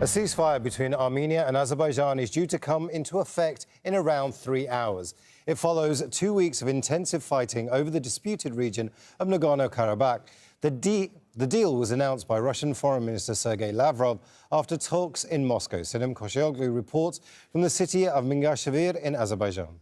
A ceasefire between Armenia and Azerbaijan is due to come into effect in around 3 hours. It follows 2 weeks of intensive fighting over the disputed region of Nagorno-Karabakh. The deal was announced by Russian Foreign Minister Sergei Lavrov after talks in Moscow. Sinem Koscioglu reports from the city of Mingashevir in Azerbaijan.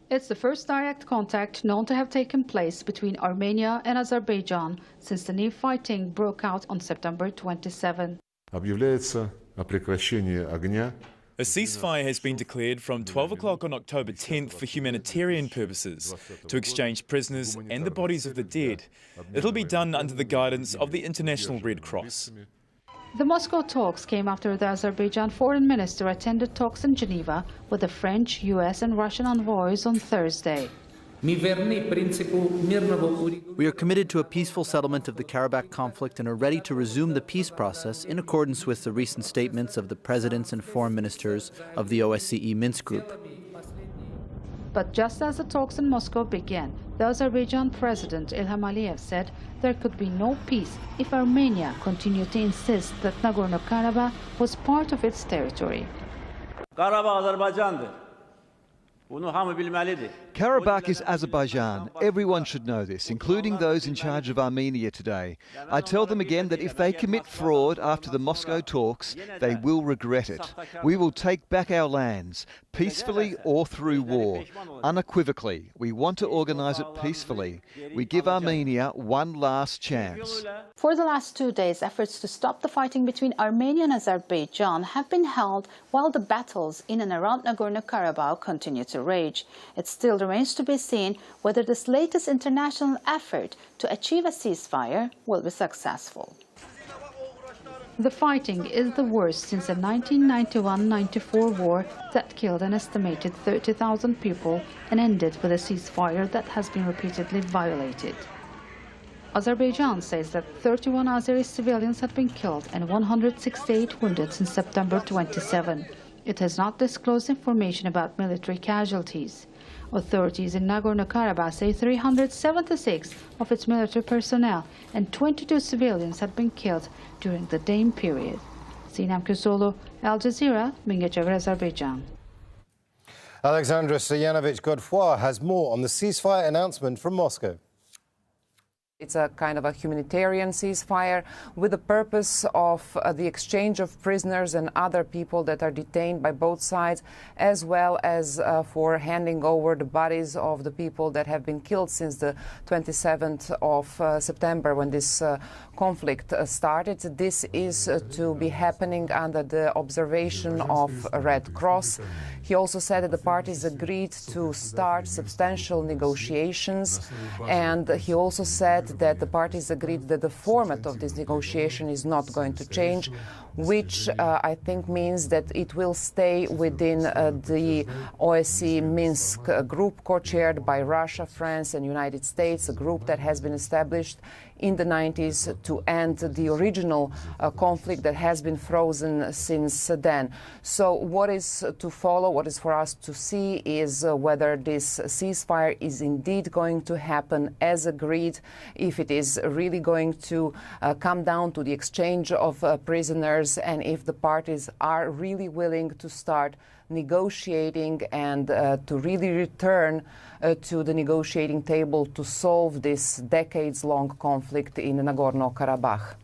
It's the first direct contact known to have taken place between Armenia and Azerbaijan since the new fighting broke out on September 27. Объявляется о прекращении огня. A ceasefire has been declared from 12 o'clock on October 10th for humanitarian purposes, to exchange prisoners and the bodies of the dead. It'll be done under the guidance of the International Red Cross. The Moscow talks came after the Azerbaijan foreign minister attended talks in Geneva with the French, US and Russian envoys on Thursday. We are committed to a peaceful settlement of the Karabakh conflict and are ready to resume the peace process in accordance with the recent statements of the presidents and foreign ministers of the OSCE Minsk Group. But just as the talks in Moscow began, the Azerbaijan president Ilham Aliyev said there could be no peace if Armenia continued to insist that Nagorno-Karabakh was part of its territory. Karabakh is Azerbaijan. Everyone should know this, including those in charge of Armenia today. I tell them again that if they commit fraud after the Moscow talks, they will regret it. We will take back our lands, peacefully or through war. Unequivocally, we want to organise it peacefully. We give Armenia one last chance. For the last 2 days, efforts to stop the fighting between Armenia and Azerbaijan have been held while the battles in and around Nagorno-Karabakh continue to rage. It still remains to be seen whether this latest international effort to achieve a ceasefire will be successful. The fighting is the worst since the 1991-94 war that killed an estimated 30,000 people and ended with a ceasefire that has been repeatedly violated. Azerbaijan says that 31 Azeri civilians have been killed and 168 wounded since September 27. It has not disclosed information about military casualties. Authorities in Nagorno-Karabakh say 376 of its military personnel and 22 civilians had been killed during the same period. Sinem Koscioglu, Al Jazeera, Mingashevir, Azerbaijan. Alexandra Stoyanovich-Godefroy has more on the ceasefire announcement from Moscow. It's a kind of a humanitarian ceasefire with the purpose of the exchange of prisoners and other people that are detained by both sides, as well as for handing over the bodies of the people that have been killed since the 27th of September when this conflict started. This is to be happening under the observation of Red Cross. He also said that the parties agreed to start substantial negotiations, and he also said that the parties agreed that the format of this negotiation is not going to change, which I think means that it will stay within the OSCE Minsk group co-chaired by Russia, France and United States, a group that has been established in the 90s to end the original conflict that has been frozen since then. So what is to follow, what is for us to see is whether this ceasefire is indeed going to happen as agreed, if it is really going to come down to the exchange of prisoners, and if the parties are really willing to start negotiating and to really return to the negotiating table to solve this decades-long conflict in Nagorno-Karabakh.